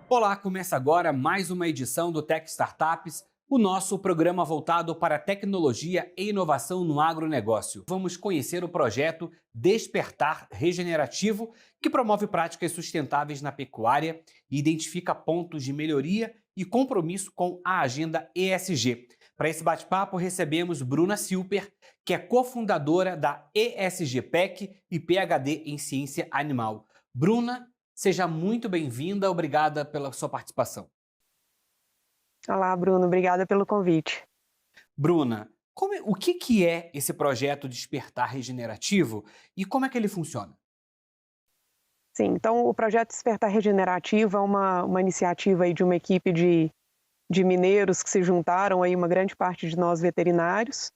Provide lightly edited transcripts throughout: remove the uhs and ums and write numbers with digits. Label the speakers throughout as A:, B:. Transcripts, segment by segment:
A: Olá, começa agora mais uma edição do Tech Startups, o nosso programa voltado para tecnologia e inovação no agronegócio. Vamos conhecer o projeto Despertar Regenerativo, que promove práticas sustentáveis na pecuária e identifica pontos de melhoria e compromisso com a agenda ESG. Para esse bate-papo, recebemos Bruna Silper, que é cofundadora da ESG PEC e PhD em Ciência Animal. Bruna, seja muito bem-vinda, obrigada pela sua participação.
B: Olá, Bruno, obrigada pelo convite.
A: Bruna, o que é esse projeto Despertar Regenerativo e como é que ele funciona?
B: Sim, então o projeto Despertar Regenerativo é uma iniciativa aí de uma equipe de mineiros que se juntaram, aí uma grande parte de nós veterinários,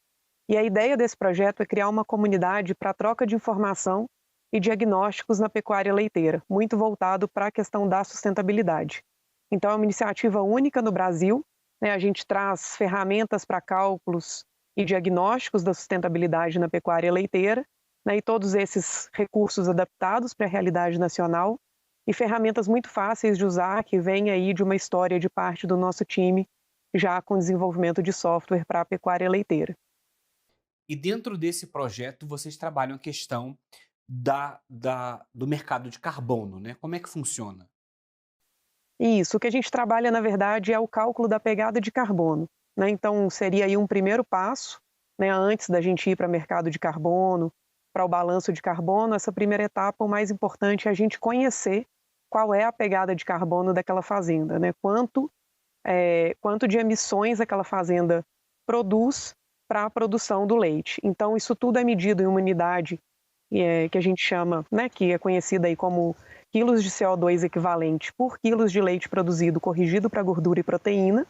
B: e a ideia desse projeto é criar uma comunidade para troca de informação e diagnósticos na pecuária leiteira, muito voltado para a questão da sustentabilidade. Então, é uma iniciativa única no Brasil, né? A gente traz ferramentas para cálculos e diagnósticos da sustentabilidade na pecuária leiteira, né? E todos esses recursos adaptados para a realidade nacional e ferramentas muito fáceis de usar, que vêm aí de uma história de parte do nosso time, já com desenvolvimento de software para a pecuária leiteira.
A: E dentro desse projeto, vocês trabalham a questão do mercado de carbono, né? Como é que funciona?
B: Isso, o que a gente trabalha, na verdade, é o cálculo da pegada de carbono, né? Então, seria aí um primeiro passo, né, antes da gente ir para o mercado de carbono, para o balanço de carbono. Essa primeira etapa, o mais importante é a gente conhecer qual é a pegada de carbono daquela fazenda, né? Quanto de emissões aquela fazenda produz para a produção do leite. Então, isso tudo é medido em uma unidade que a gente chama, né, que é conhecida aí como quilos de CO2 equivalente por quilos de leite produzido corrigido para gordura e proteína.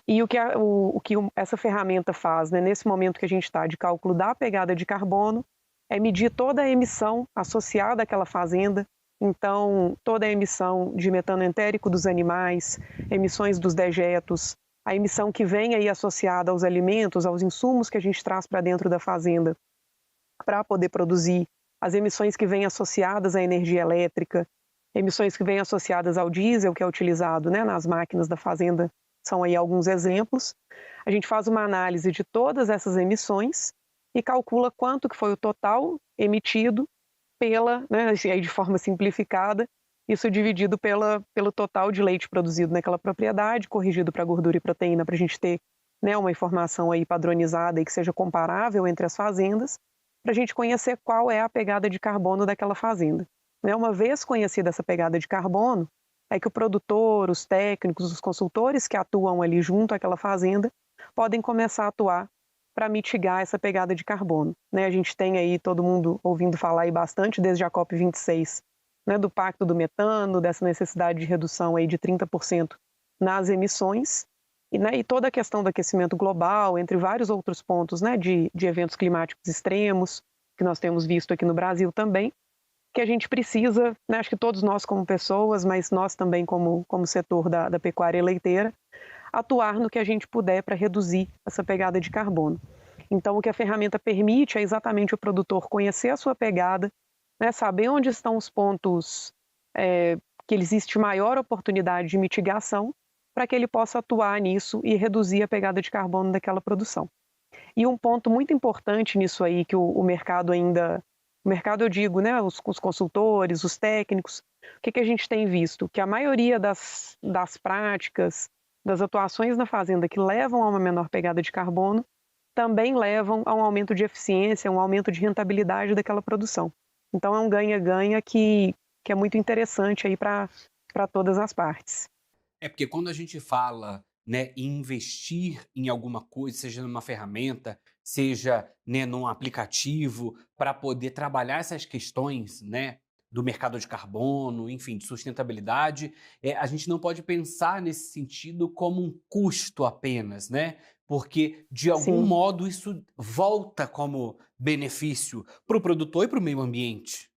B: E o que essa ferramenta faz, né, nesse momento que a gente está de cálculo da pegada de carbono, é medir toda a emissão associada àquela fazenda. Então, toda a emissão de metano entérico dos animais, emissões dos dejetos, a emissão que vem aí associada aos alimentos, aos insumos que a gente traz para dentro da fazenda para poder produzir, as emissões que vêm associadas à energia elétrica, emissões que vêm associadas ao diesel que é utilizado, né, nas máquinas da fazenda, são aí alguns exemplos. A gente faz uma análise de todas essas emissões e calcula quanto que foi o total emitido né, aí de forma simplificada, isso dividido pelo total de leite produzido naquela propriedade, corrigido para gordura e proteína, para a gente ter, né, uma informação aí padronizada e que seja comparável entre as fazendas, para a gente conhecer qual é a pegada de carbono daquela fazenda. Né? Uma vez conhecida essa pegada de carbono, é que o produtor, os técnicos, os consultores que atuam ali junto àquela fazenda podem começar a atuar para mitigar essa pegada de carbono. Né? A gente tem aí todo mundo ouvindo falar aí bastante desde a COP26, né, do Pacto do Metano, dessa necessidade de redução aí de 30% nas emissões, e toda a questão do aquecimento global, entre vários outros pontos, né, de eventos climáticos extremos, que nós temos visto aqui no Brasil também, que a gente precisa, né, acho que todos nós como pessoas, mas nós também como setor da pecuária leiteira, atuar no que a gente puder para reduzir essa pegada de carbono. Então, o que a ferramenta permite é exatamente o produtor conhecer a sua pegada, né, saber onde estão os pontos que existe maior oportunidade de mitigação, para que ele possa atuar nisso e reduzir a pegada de carbono daquela produção. E um ponto muito importante nisso aí, que o mercado ainda... O mercado, eu digo, né, os consultores, os técnicos, o que a gente tem visto? Que a maioria das práticas, das atuações na fazenda que levam a uma menor pegada de carbono, também levam a um aumento de eficiência, um aumento de rentabilidade daquela produção. Então, é um ganha-ganha que é muito interessante aí para todas as partes.
A: É porque quando a gente fala, né, em investir em alguma coisa, seja numa ferramenta, seja, né, num aplicativo, para poder trabalhar essas questões, né, do mercado de carbono, enfim, de sustentabilidade, a gente não pode pensar nesse sentido como um custo apenas, né? Porque, de algum
B: Sim.
A: modo, isso volta como benefício para o produtor e para o meio ambiente.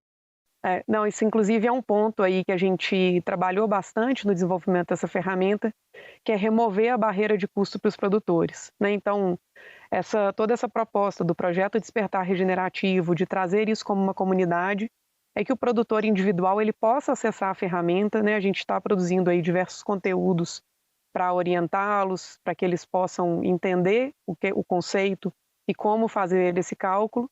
B: Não, isso inclusive é um ponto aí que a gente trabalhou bastante no desenvolvimento dessa ferramenta, que é remover a barreira de custo para os produtores, né. Então, toda essa proposta do projeto Despertar Regenerativo, de trazer isso como uma comunidade, é que o produtor individual ele possa acessar a ferramenta, né. A gente está produzindo aí diversos conteúdos para orientá-los, para que eles possam entender o conceito e como fazer esse cálculo,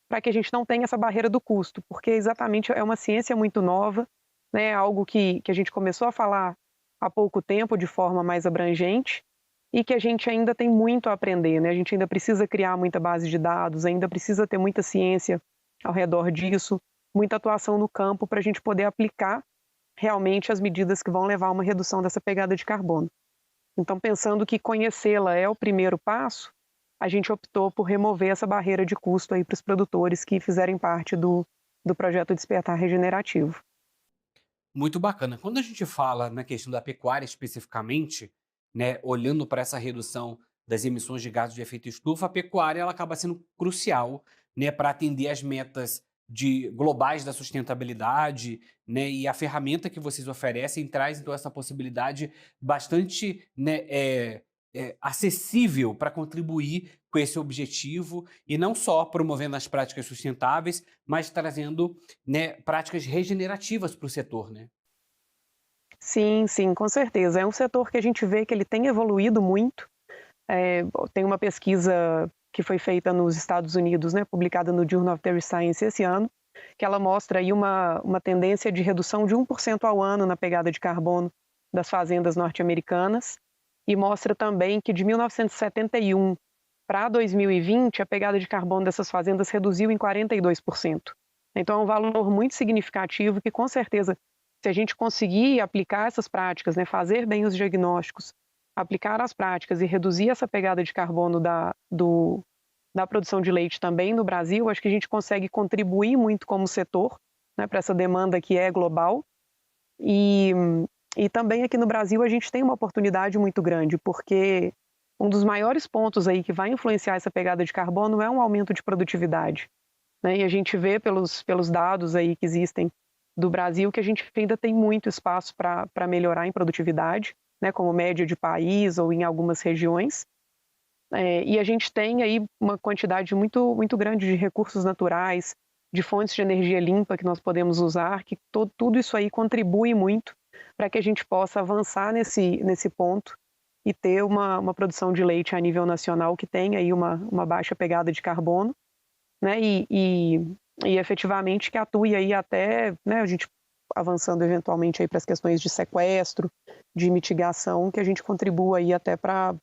B: para que a gente não tenha essa barreira do custo, porque exatamente é uma ciência muito nova, né, algo que a gente começou a falar há pouco tempo de forma mais abrangente e que a gente ainda tem muito a aprender, né? A gente ainda precisa criar muita base de dados, ainda precisa ter muita ciência ao redor disso, muita atuação no campo para a gente poder aplicar realmente as medidas que vão levar a uma redução dessa pegada de carbono. Então, pensando que conhecê-la é o primeiro passo, a gente optou por remover essa barreira de custo aí para os produtores que fizerem parte do projeto Despertar Regenerativo.
A: Muito bacana. Quando a gente fala na questão da pecuária especificamente, né, olhando para essa redução das emissões de gases de efeito estufa, a pecuária ela acaba sendo crucial, né, para atender as metas globais da sustentabilidade, né, e a ferramenta que vocês oferecem traz então essa possibilidade bastante, né, acessível para contribuir com esse objetivo e não só promovendo as práticas sustentáveis, mas trazendo, né, práticas regenerativas para o setor, né?
B: Sim, sim, com certeza. É um setor que a gente vê que ele tem evoluído muito. Tem uma pesquisa que foi feita nos Estados Unidos, né, publicada no Journal of Dairy Science esse ano, que ela mostra aí uma tendência de redução de 1% ao ano na pegada de carbono das fazendas norte-americanas e mostra também que de 1971 para 2020 a pegada de carbono dessas fazendas reduziu em 42%. Então é um valor muito significativo que com certeza se a gente conseguir aplicar essas práticas, né, fazer bem os diagnósticos, aplicar as práticas e reduzir essa pegada de carbono da produção de leite também no Brasil, acho que a gente consegue contribuir muito como setor, né, para essa demanda que é global. E, e também aqui no Brasil a gente tem uma oportunidade muito grande, porque um dos maiores pontos aí que vai influenciar essa pegada de carbono é um aumento de produtividade, né? E a gente vê pelos dados aí que existem do Brasil que a gente ainda tem muito espaço para melhorar em produtividade, né, como média de país ou em algumas regiões. E a gente tem aí uma quantidade muito, muito grande de recursos naturais, de fontes de energia limpa que nós podemos usar, que tudo isso aí contribui muito para que a gente possa avançar nesse ponto e ter uma produção de leite a nível nacional que tenha aí uma baixa pegada de carbono, né, e efetivamente que atue aí até, né, a gente avançando eventualmente aí para as questões de sequestro, de mitigação, que a gente contribua aí até para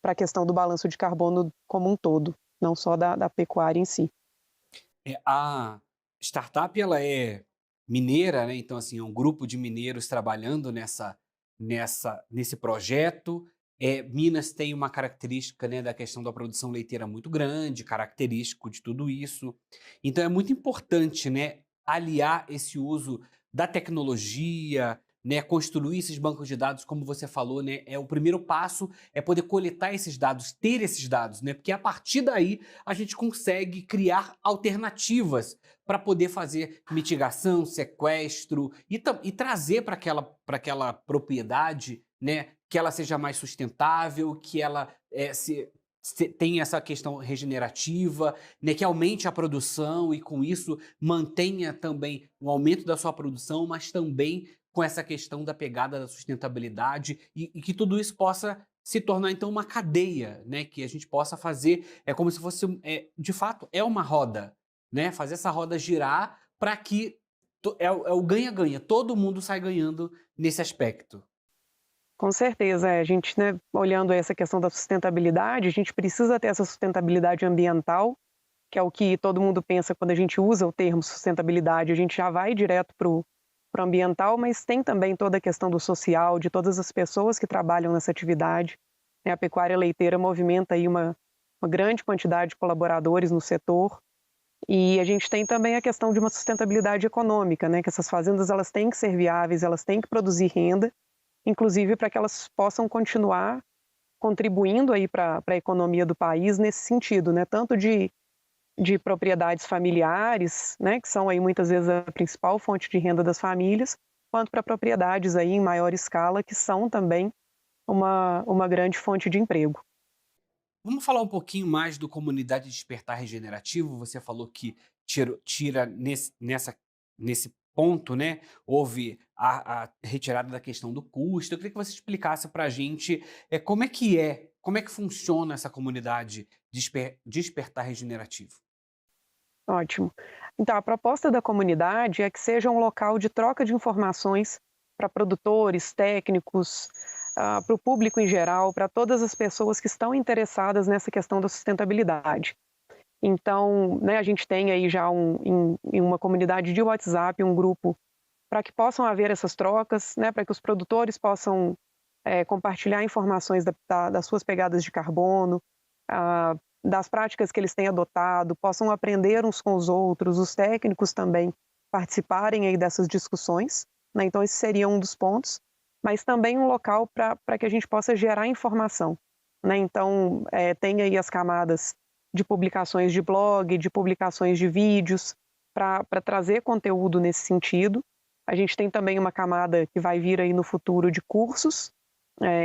B: a questão do balanço de carbono como um todo, não só da pecuária em si.
A: A startup ela é mineira, né? Então assim, é um grupo de mineiros trabalhando nesse projeto. Minas tem uma característica, né, da questão da produção leiteira muito grande, característico de tudo isso. Então é muito importante, né, aliar esse uso da tecnologia, né, construir esses bancos de dados, como você falou, né, o primeiro passo é poder coletar esses dados, ter esses dados, né, porque a partir daí a gente consegue criar alternativas para poder fazer mitigação, sequestro e trazer para aquela propriedade, né, que ela seja mais sustentável, que ela tenha essa questão regenerativa, né, que aumente a produção e com isso mantenha também o aumento da sua produção, mas também com essa questão da pegada da sustentabilidade e que tudo isso possa se tornar então uma cadeia, né, que a gente possa fazer, é como se fosse, de fato, é uma roda, né, fazer essa roda girar para que é o ganha-ganha, todo mundo sai ganhando nesse aspecto.
B: Com certeza, a gente, né, olhando essa questão da sustentabilidade, a gente precisa ter essa sustentabilidade ambiental, que é o que todo mundo pensa quando a gente usa o termo sustentabilidade, a gente já vai direto para o ambiental, mas tem também toda a questão do social, de todas as pessoas que trabalham nessa atividade, né? A pecuária leiteira movimenta aí uma grande quantidade de colaboradores no setor, e a gente tem também a questão de uma sustentabilidade econômica, né? Que essas fazendas elas têm que ser viáveis, elas têm que produzir renda, inclusive para que elas possam continuar contribuindo aí para a economia do país nesse sentido, né? Tanto de de propriedades familiares, né, que são aí muitas vezes a principal fonte de renda das famílias, quanto para propriedades aí em maior escala, que são também uma grande fonte de emprego.
A: Vamos falar um pouquinho mais do Comunidade Despertar Regenerativo. Você falou que tira nesse ponto, né? Houve a retirada da questão do custo. Eu queria que você explicasse para a gente como é que funciona essa comunidade Despertar Regenerativo.
B: Ótimo. Então, a proposta da comunidade é que seja um local de troca de informações para produtores, técnicos, para o público em geral, para todas as pessoas que estão interessadas nessa questão da sustentabilidade. Então, né, a gente tem aí já em uma comunidade de WhatsApp, um grupo para que possam haver essas trocas, né, para que os produtores possam compartilhar informações das suas pegadas de carbono, das práticas que eles têm adotado, possam aprender uns com os outros, os técnicos também participarem aí dessas discussões, né? Então esse seria um dos pontos, mas também um local para que a gente possa gerar informação, né? Então tem aí as camadas de publicações de blog, de publicações de vídeos, para trazer conteúdo nesse sentido. A gente tem também uma camada que vai vir aí no futuro de cursos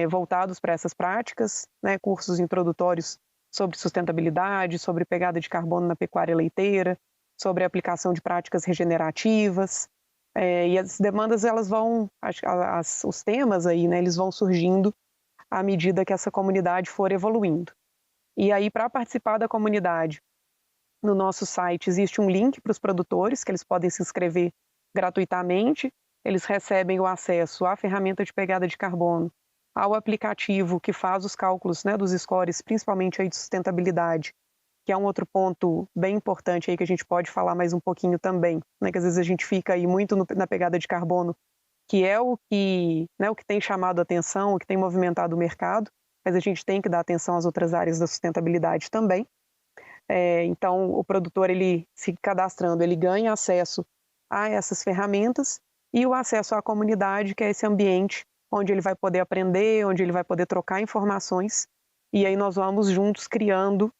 B: voltados para essas práticas, né? Cursos introdutórios sobre sustentabilidade, sobre pegada de carbono na pecuária leiteira, sobre a aplicação de práticas regenerativas. E as demandas, elas vão, os temas aí, né, eles vão surgindo à medida que essa comunidade for evoluindo. E aí, para participar da comunidade, no nosso site existe um link para os produtores, que eles podem se inscrever gratuitamente, eles recebem o acesso à ferramenta de pegada de carbono, ao aplicativo que faz os cálculos, né, dos scores, principalmente aí de sustentabilidade, que é um outro ponto bem importante aí que a gente pode falar mais um pouquinho também, né, que às vezes a gente fica aí muito na pegada de carbono, que é o que tem chamado a atenção, o que tem movimentado o mercado, mas a gente tem que dar atenção às outras áreas da sustentabilidade também. Então, o produtor, ele se cadastrando, ele ganha acesso a essas ferramentas e o acesso à comunidade, que é esse ambiente onde ele vai poder aprender, onde ele vai poder trocar informações, e aí nós vamos juntos criando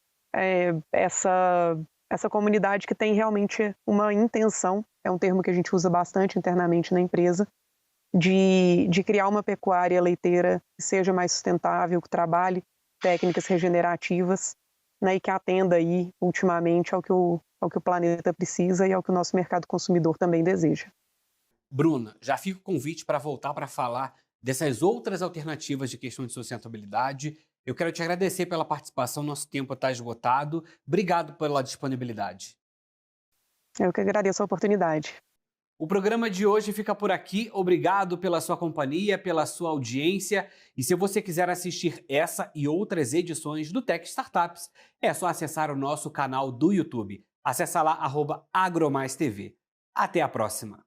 B: essa comunidade que tem realmente uma intenção, é um termo que a gente usa bastante internamente na empresa, de criar uma pecuária leiteira que seja mais sustentável, que trabalhe técnicas regenerativas, né, e que atenda aí, ultimamente, ao que o planeta precisa e ao que o nosso mercado consumidor também deseja.
A: Bruna, já fica o convite para voltar para falar dessas outras alternativas de questão de sustentabilidade. Eu quero te agradecer pela participação, nosso tempo está esgotado. Obrigado pela disponibilidade.
B: Eu que agradeço a oportunidade.
A: O programa de hoje fica por aqui. Obrigado pela sua companhia, pela sua audiência. E se você quiser assistir essa e outras edições do Tech Startups, é só acessar o nosso canal do YouTube. Acesse lá, @agromaistv. Até a próxima!